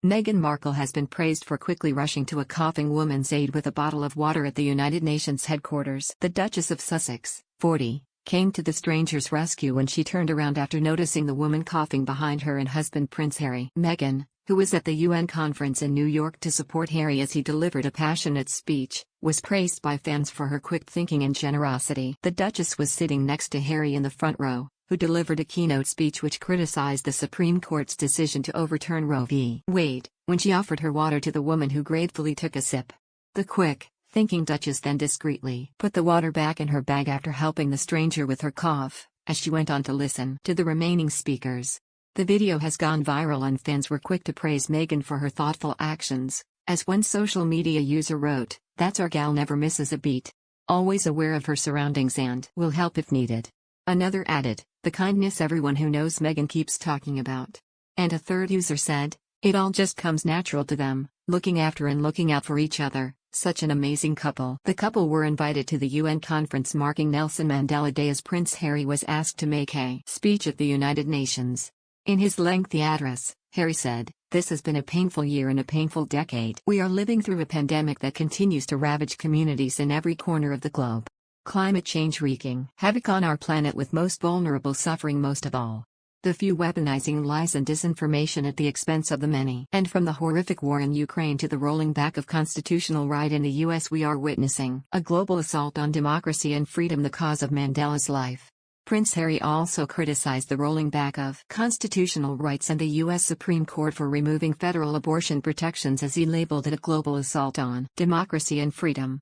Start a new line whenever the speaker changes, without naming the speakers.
Meghan Markle has been praised for quickly rushing to a coughing woman's aid with a bottle of water at the United Nations headquarters. The Duchess of Sussex, 40, came to the stranger's rescue when she turned around after noticing the woman coughing behind her and husband Prince Harry. Meghan, who was at the UN conference in New York to support Harry as he delivered a passionate speech, was praised by fans for her quick thinking and generosity. The Duchess was sitting next to Harry in the front row, who delivered a keynote speech which criticized the Supreme Court's decision to overturn Roe v. Wade, when she offered her water to the woman who gratefully took a sip. The quick, thinking Duchess then discreetly put the water back in her bag after helping the stranger with her cough, as she went on to listen to the remaining speakers. The video has gone viral and fans were quick to praise Meghan for her thoughtful actions, as one social media user wrote, "That's our gal, never misses a beat. Always aware of her surroundings and will help if needed." Another added, "The kindness everyone who knows Meghan keeps talking about." And a third user said, "It all just comes natural to them, looking after and looking out for each other, such an amazing couple." The couple were invited to the UN conference marking Nelson Mandela Day as Prince Harry was asked to make a speech at the United Nations. In his lengthy address, Harry said, "This has been a painful year and a painful decade. We are living through a pandemic that continues to ravage communities in every corner of the globe. Climate change wreaking havoc on our planet with most vulnerable suffering most of all. The few weaponizing lies and disinformation at the expense of the many. And from the horrific war in Ukraine to the rolling back of constitutional right in the US, we are witnessing a global assault on democracy and freedom, the cause of Mandela's life." Prince Harry also criticized the rolling back of constitutional rights and the U.S. Supreme Court for removing federal abortion protections as he labeled it a global assault on democracy and freedom.